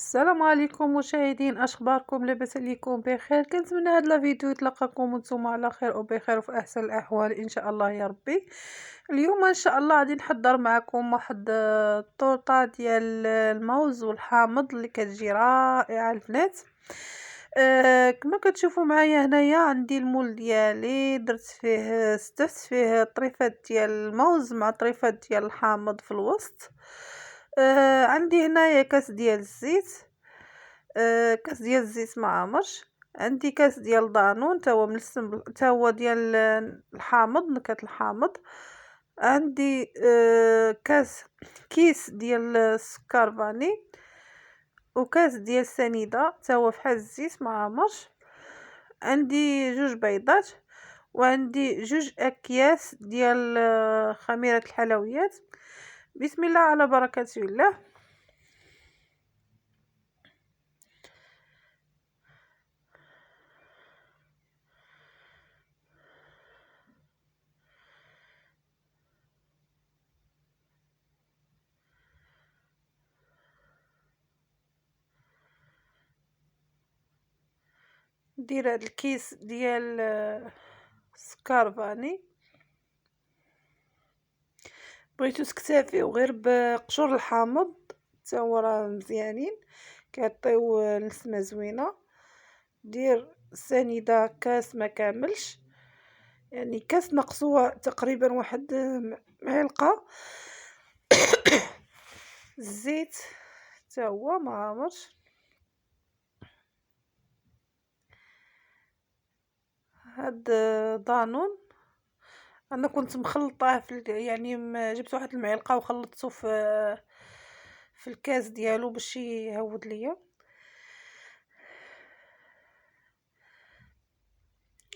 السلام عليكم مشاهدين، اخباركم؟ لاباس عليكم بخير؟ كنتمنى هاد لا فيديو يتلقاكم وانتم على خير وبخير وفي احسن الاحوال ان شاء الله يا ربي. اليوم ان شاء الله غادي نحضر معكم واحد الطورطه ديال الموز والحامض اللي كتجي رائعه البنات. كما كتشوفوا معايا هنايا عندي المول ديالي، درت فيه استفت فيه طريفات ديال الموز مع طريفات ديال الحامض في الوسط. عندي هنايا كاس ديال الزيت، كاس ديال الزيت ما عامرش. عندي كاس ديال دانون تا هو ملسم تا هو ديال الحامض، نكهة الحامض. عندي كيس ديال السكر فاني، وكاس ديال سنيدة تا هو فحال الزيت ما عامرش. عندي جوج بيضات، وعندي جوج اكياس ديال خميرة الحلويات. بسم الله على بركة الله. ندير هاد الكيس ديال السكر فاني، بغيتو تكتفيو غير بقشور الحامض حتى هو راه مزيانين كيعطيو نسمه زوينه. دير سنيده كاس ما كاملش، يعني كاس نقصوه تقريبا واحد معلقه. الزيت حتى هو ما عامرش. هاد دانون انا كنت مخلطاه يعني جبت واحد المعلقه وخلطته في الكاس ديالو باش يهود ليا.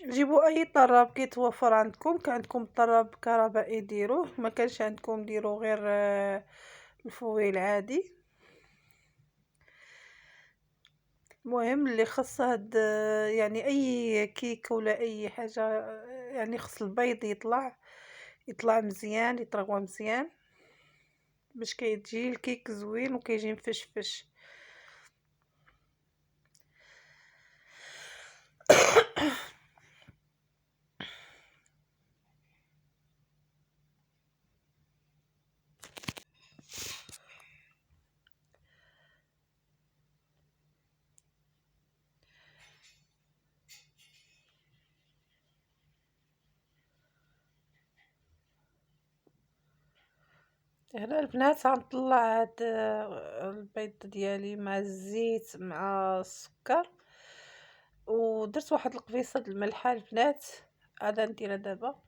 جيبوا اي طراب كيتوفر عندكم، كان عندكم طراب كهربائي ديروه، ما كانش عندكم ديروا غير الفوي العادي. المهم اللي خص هاد يعني اي كيك ولا اي حاجه، يعني خص البيض يطلع مزيان، يطرغوا مزيان باش كيجي الكيك زوين وكيجي مفشفش. هنا البنات غنطلع هاد البيض ديالي مع الزيت مع السكر، ودرت واحد القبيصه د الملحه البنات، هذا نديرها دابا.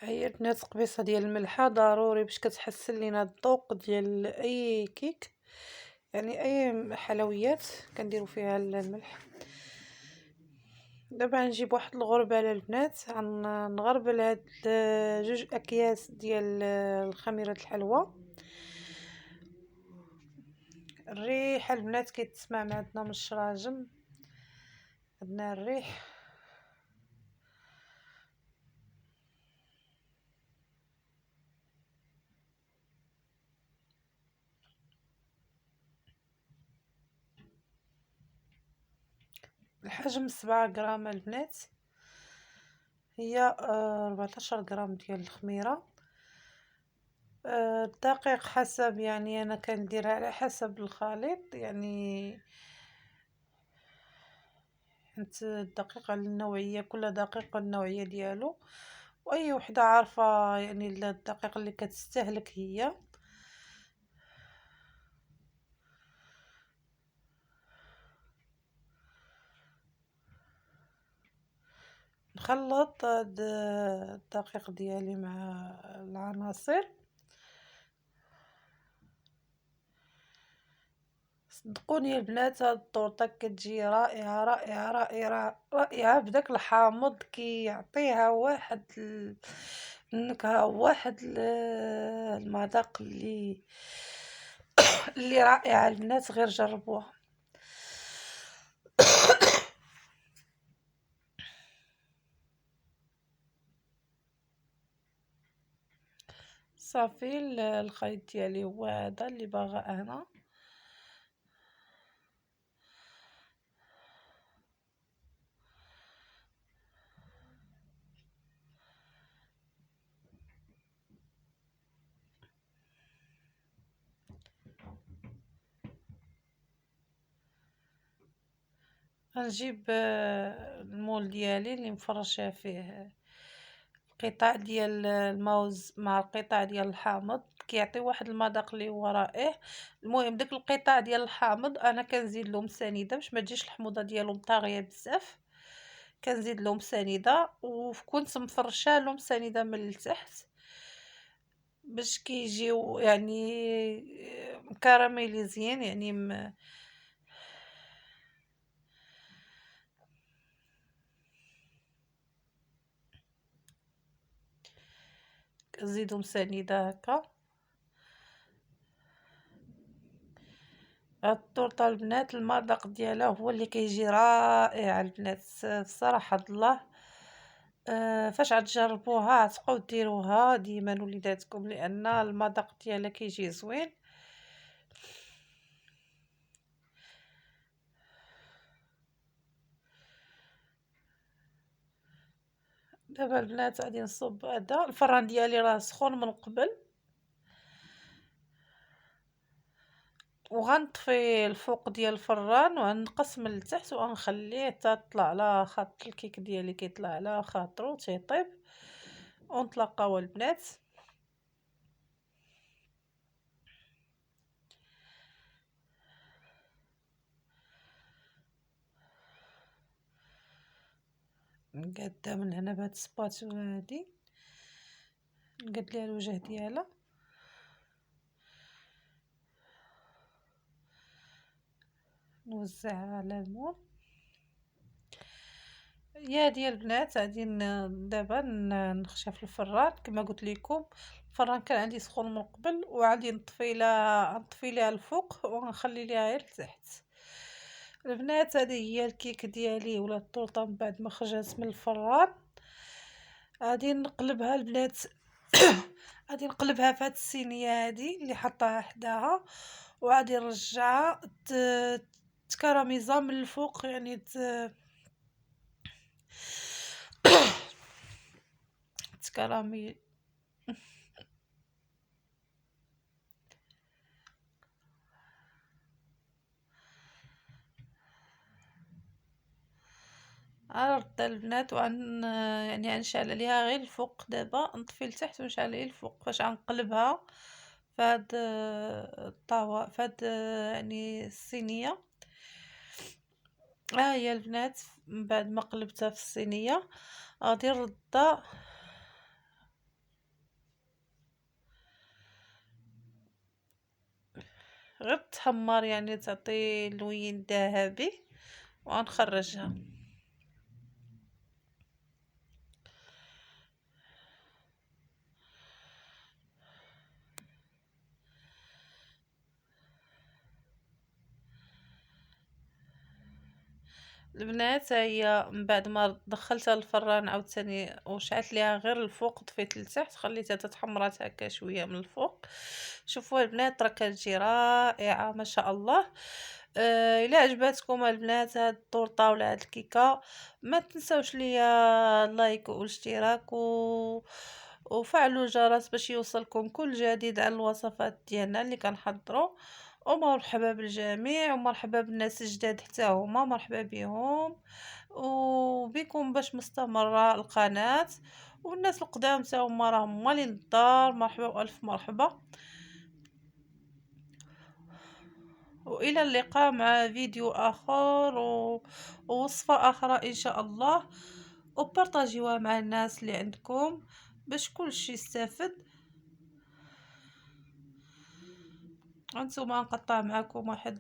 هي البنات قبيصه ديال الملحه ضروري باش كتحسن لينا الذوق ديال اي كيك، يعني اي حلويات كنديروا فيها الملح. دابا نجيب واحد الغربه للبنات، غنغربل هاد جوج اكياس ديال خميره الحلوى. الريحه البنات كيتسمع من عندنا من الشراجم، عندنا الريح. الحجم 7 غرام البنات، هي 14 غرام ديال الخميره. الدقيق حسب، يعني انا كنديرها على حسب الخليط، يعني انت الدقيق على النوعيه، كل دقيق والنوعيه ديالو، واي وحده عارفه يعني الدقيق اللي كتستهلك هي. نخلط هاد الدقيق ديالي مع العناصر. صدقوني البنات هاد الطورطة كتجي رائعة رائعة رائعة رائعة بداك الحامض كيعطيها واحد النكهة، واحد المذاق اللي رائعة البنات، غير جربوها. صافي الخيط ديالي هو هذا اللي باغا انا. غنجيب المول ديالي اللي مفرشة فيه قطع ديال الموز مع القطع ديال الحامض، كيعطي واحد المذاق اللي هو رائع. المهم داك القطع ديال الحامض انا كنزيد لهم سنيده باش ما تجيش الحموضه ديالهم طاغيه بزاف، كنزيد لهم سنيده وكنت مفرشه لهم سنيده من التحت باش كيجيو يعني مكراميليزيين يعني كنزيدهم سنيده هكا. هاد الطورطه البنات المذاق ديالها هو اللي كيجي رائع البنات الصراحه الله. فاش غتجربوها غتبقاو ديروها ديما لوليداتكم لان المذاق ديالها كيجي زوين. دابا البنات غادي نصب هذا الفران ديالي راه سخون من قبل، وغنطفي الفوق ديال الفران وغنقص من التحت وغنخليه حتى طلع على خاطر الكيك ديالي كيطلع على خاطرو تيطيب. ونتلاقاو البنات. نقادها من هنا بهاد السباتولا هادي، نقاد ليها الوجه ديالها، نوزعها على المول. يا ديال البنات غادي دابا نخشى في الفران كما قلت لكم. الفران كان عندي سخون من قبل وغادي نطفي لها الفوق ونخلي ليها غير التحت. البنات هذه هي الكيك ديالي ولا الطورطه من بعد ما خرجت من الفران. غادي نقلبها البنات غادي نقلبها في هاد الصينيه هذه اللي حطاها حداها، وغادي نرجعها تكراميزا من الفوق يعني تكرامي. عرضت البنات يعني غنشعل عليها غير الفوق دابا، نطفي لتحت ونشعل غير الفوق فاش غنقلبها فهاد الطاوة فهاد يعني الصينية. ها هي البنات من بعد ما قلبتها في الصينية غادي نردها غير تحمر يعني تعطي لوين ذهبي وغنخرجها. البنات هي من بعد ما دخلتها الفران عاوتاني وشعلت ليها غير الفوق طفيت لتحت خليتها تتحمرات هكا شويه من الفوق. شوفوا البنات راه كتجي رائعه ما شاء الله. الا عجباتكم البنات هاد الطورطه ولا هاد الكيكه ما تنساوش ليا اللايك والاشتراك وفعلوا الجرس باش يوصلكم كل جديد على الوصفات ديالنا اللي كنحضروا. ومرحبا بالجميع ومرحبا بالناس الجداد حتى هما مرحبا بهم وبكم باش مستمرة القناة. والناس القدام حتى هما راهم مالين الدار مرحبا والف مرحبا. والى اللقاء مع فيديو اخر ووصفة اخرى ان شاء الله. وبارطاجيوها مع الناس اللي عندكم باش كلشي يستافد. هانتوما نقطع معكم واحد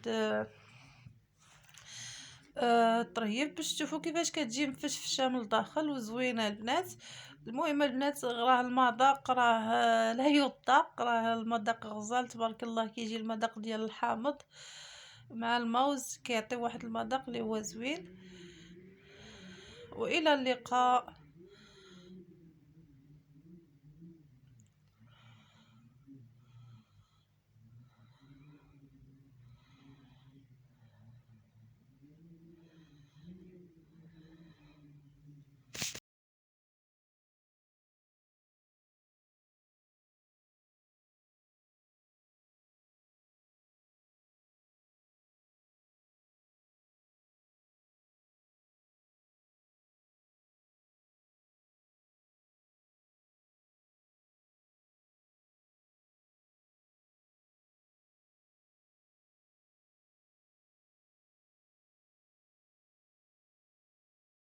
طريف باش تشوفوا كيفاش كتجي مفشفشه من الداخل وزوينه البنات. المهم البنات راه المذاق راه لا يطاق، راه المذاق غزال تبارك الله. كيجي المذاق ديال الحامض مع الموز كيعطي واحد المذاق اللي هو زوين. والى اللقاء.